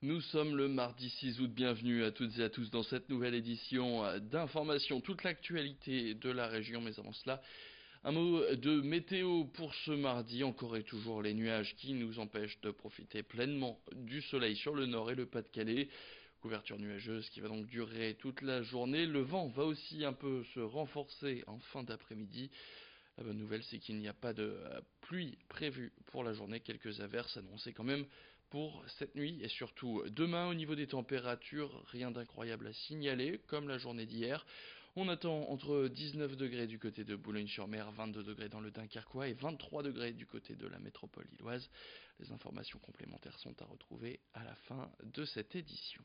Nous sommes le mardi 6 août, bienvenue à toutes et à tous dans cette nouvelle édition d'information, toute l'actualité de la région, mais avant cela, un mot de météo pour ce mardi, encore et toujours les nuages qui nous empêchent de profiter pleinement du soleil sur le nord et le Pas-de-Calais. Couverture nuageuse qui va donc durer toute la journée, le vent va aussi un peu se renforcer en fin d'après-midi. La bonne nouvelle, c'est qu'il n'y a pas de pluie prévue pour la journée. Quelques averses annoncées quand même pour cette nuit et surtout demain. Au niveau des températures, rien d'incroyable à signaler, comme la journée d'hier. On attend entre 19 degrés du côté de Boulogne-sur-Mer, 22 degrés dans le Dunkerquois et 23 degrés du côté de la métropole lilloise. Les informations complémentaires sont à retrouver à la fin de cette édition.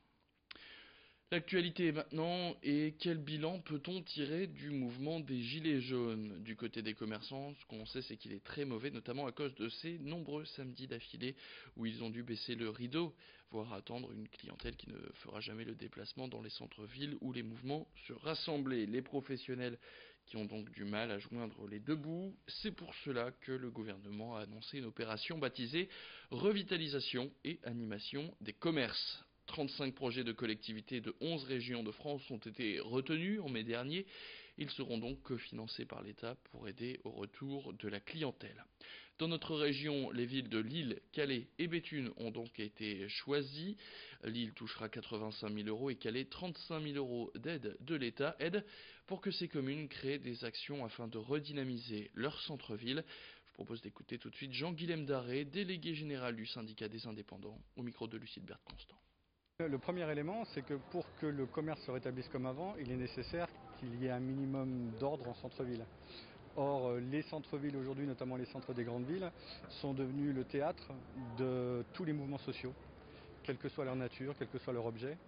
L'actualité maintenant, et quel bilan peut-on tirer du mouvement des Gilets jaunes? Du côté des commerçants, ce qu'on sait c'est qu'il est très mauvais, notamment à cause de ces nombreux samedis d'affilée où ils ont dû baisser le rideau, voire attendre une clientèle qui ne fera jamais le déplacement dans les centres-villes où les mouvements se rassemblaient. Les professionnels qui ont donc du mal à joindre les deux bouts, c'est pour cela que le gouvernement a annoncé une opération baptisée Revitalisation et animation des commerces. 35 projets de collectivités de 11 régions de France ont été retenus en mai dernier. Ils seront donc cofinancés par l'État pour aider au retour de la clientèle. Dans notre région, les villes de Lille, Calais et Béthune ont donc été choisies. Lille touchera 85 000 euros et Calais 35 000 euros d'aide de l'État. Aide pour que ces communes créent des actions afin de redynamiser leur centre-ville. Je propose d'écouter tout de suite Jean-Guilhem Daré, délégué général du syndicat des indépendants, au micro de Lucille Berthe-Constant. Le premier élément, c'est que pour que le commerce se rétablisse comme avant, il est nécessaire qu'il y ait un minimum d'ordre en centre-ville. Or, les centres-villes aujourd'hui, notamment les centres des grandes villes, sont devenus le théâtre de tous les mouvements sociaux, quelle que soit leur nature, quel que soit leur objet.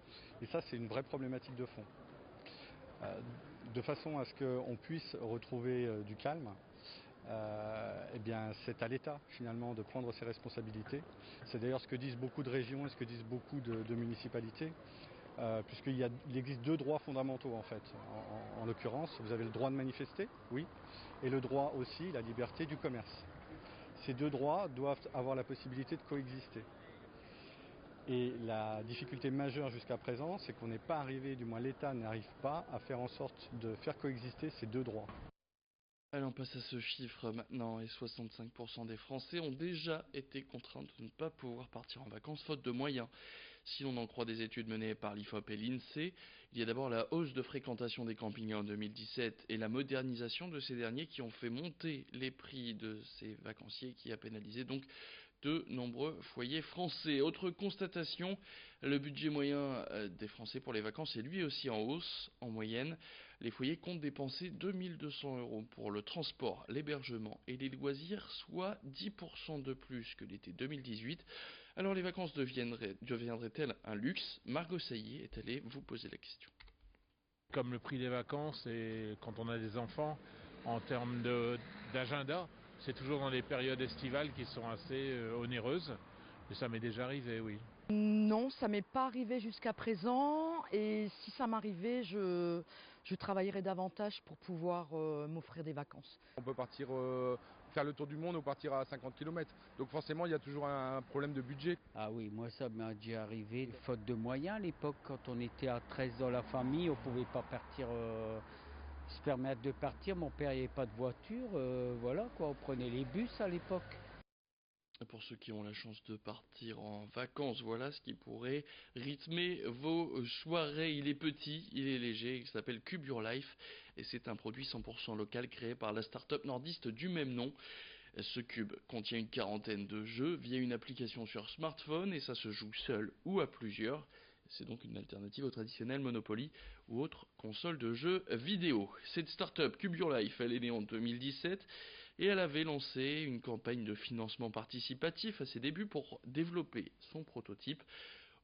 Et ça, c'est une vraie problématique de fond. De façon à ce qu'on puisse retrouver du calme, eh bien, c'est à l'État finalement de prendre ses responsabilités. C'est d'ailleurs ce que disent beaucoup de régions et ce que disent beaucoup de municipalités, puisqu'il existe deux droits fondamentaux en fait. En l'occurrence, vous avez le droit de manifester, oui, et le droit aussi, la liberté du commerce. Ces deux droits doivent avoir la possibilité de coexister. Et la difficulté majeure jusqu'à présent, c'est qu'on n'est pas arrivé, du moins l'État n'arrive pas à faire en sorte de faire coexister ces deux droits. Allez, on passe à ce chiffre maintenant, et 65% des Français ont déjà été contraints de ne pas pouvoir partir en vacances faute de moyens. Si l'on en croit des études menées par l'IFOP et l'INSEE, il y a d'abord la hausse de fréquentation des campings en 2017 et la modernisation de ces derniers qui ont fait monter les prix de ces vacanciers qui a pénalisé donc de nombreux foyers français. Autre constatation, le budget moyen des Français pour les vacances est lui aussi en hausse. En moyenne, les foyers comptent dépenser 2200 euros pour le transport, l'hébergement et les loisirs, soit 10% de plus que l'été 2018. Alors les vacances deviendraient-elles un luxe? Margot Sailly est allée vous poser la question. Comme le prix des vacances et quand on a des enfants, en termes d'agenda, c'est toujours dans les périodes estivales qui sont assez onéreuses. Et ça m'est déjà arrivé, oui. Non, ça m'est pas arrivé jusqu'à présent et si ça m'arrivait, je travaillerais davantage pour pouvoir m'offrir des vacances. On peut partir faire le tour du monde ou partir à 50 km. Donc forcément, il y a toujours un problème de budget. Ah oui, moi ça m'est déjà arrivé, faute de moyens à l'époque, quand on était à 13 dans la famille, on pouvait pas partir, se permettre de partir, mon père n'avait pas de voiture, voilà quoi, on prenait les bus à l'époque. Pour ceux qui ont la chance de partir en vacances, voilà ce qui pourrait rythmer vos soirées. Il est petit, il est léger, il s'appelle Cube Your Life et c'est un produit 100% local créé par la start-up nordiste du même nom. Ce cube contient une quarantaine de jeux via une application sur smartphone et ça se joue seul ou à plusieurs. C'est donc une alternative au traditionnel Monopoly ou autre console de jeux vidéo. Cette start-up Cube Your Life, elle est née en 2017 et elle avait lancé une campagne de financement participatif à ses débuts pour développer son prototype.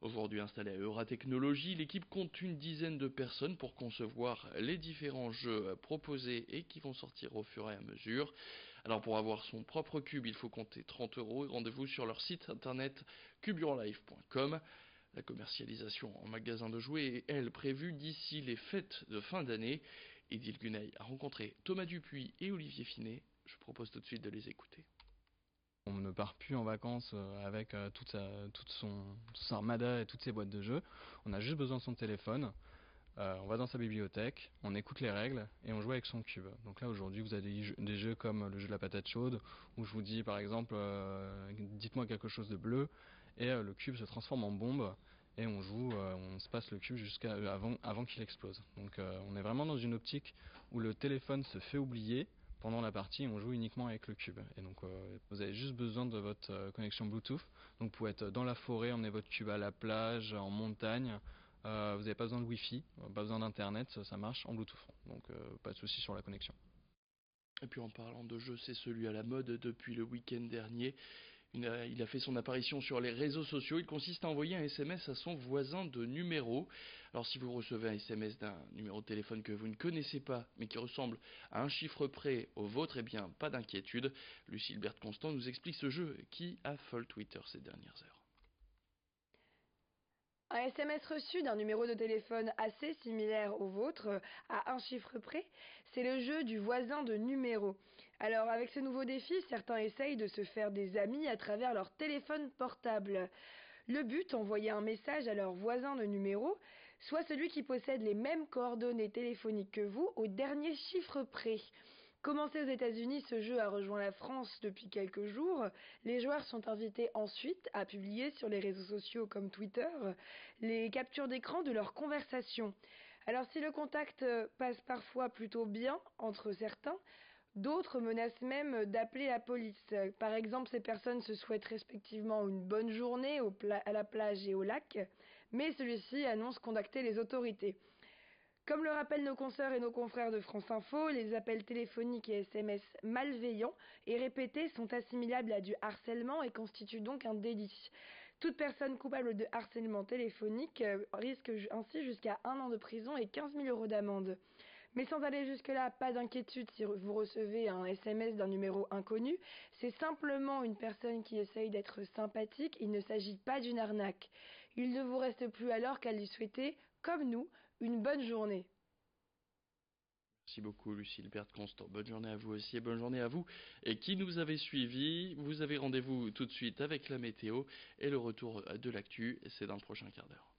Aujourd'hui installée à Euratechnologie, l'équipe compte une dizaine de personnes pour concevoir les différents jeux proposés et qui vont sortir au fur et à mesure. Alors pour avoir son propre cube, il faut compter 30 euros. Rendez-vous sur leur site internet cubeyourlife.com. La commercialisation en magasin de jouets est, elle, prévue d'ici les fêtes de fin d'année. Edil Gunay a rencontré Thomas Dupuis et Olivier Finet. Je propose tout de suite de les écouter. On ne part plus en vacances avec toute sa armada et toutes ses boîtes de jeux. On a juste besoin de son téléphone. On va dans sa bibliothèque, on écoute les règles et on joue avec son cube. Donc là aujourd'hui vous avez des jeux comme le jeu de la patate chaude où je vous dis par exemple dites-moi quelque chose de bleu et le cube se transforme en bombe et on joue, on se passe le cube jusqu'à avant qu'il explose. Donc on est vraiment dans une optique où le téléphone se fait oublier pendant la partie et on joue uniquement avec le cube. Et donc vous avez juste besoin de votre connexion Bluetooth. Donc vous pouvez être dans la forêt, emmener votre cube à la plage, en montagne. Vous n'avez pas besoin de Wi-Fi, pas besoin d'internet, ça marche en Bluetooth. Donc pas de souci sur la connexion. Et puis en parlant de jeu, c'est celui à la mode depuis le week-end dernier. Il a fait son apparition sur les réseaux sociaux. Il consiste à envoyer un SMS à son voisin de numéro. Alors si vous recevez un SMS d'un numéro de téléphone que vous ne connaissez pas, mais qui ressemble à un chiffre près au vôtre, eh bien pas d'inquiétude. Lucille Berthe-Constant nous explique ce jeu qui affole Twitter ces dernières heures. Un SMS reçu d'un numéro de téléphone assez similaire au vôtre, à un chiffre près, c'est le jeu du voisin de numéro. Alors avec ce nouveau défi, certains essayent de se faire des amis à travers leur téléphone portable. Le but, envoyer un message à leur voisin de numéro, soit celui qui possède les mêmes coordonnées téléphoniques que vous au dernier chiffre près. Commencé aux États-Unis, ce jeu a rejoint la France depuis quelques jours. Les joueurs sont invités ensuite à publier sur les réseaux sociaux comme Twitter les captures d'écran de leurs conversations. Alors si le contact passe parfois plutôt bien entre certains, d'autres menacent même d'appeler la police. Par exemple, ces personnes se souhaitent respectivement une bonne journée à la plage et au lac, mais celui-ci annonce contacter les autorités. Comme le rappellent nos consoeurs et nos confrères de France Info, les appels téléphoniques et SMS malveillants et répétés sont assimilables à du harcèlement et constituent donc un délit. Toute personne coupable de harcèlement téléphonique risque ainsi jusqu'à 1 an de prison et 15 000 € d'amende. Mais sans aller jusque-là, pas d'inquiétude si vous recevez un SMS d'un numéro inconnu. C'est simplement une personne qui essaye d'être sympathique. Il ne s'agit pas d'une arnaque. Il ne vous reste plus alors qu'à lui souhaiter, comme nous, une bonne journée. Merci beaucoup Lucille Berthe-Constant. Bonne journée à vous aussi et bonne journée à vous et qui nous avez suivis. Vous avez rendez-vous tout de suite avec la météo et le retour de l'actu. C'est dans le prochain quart d'heure.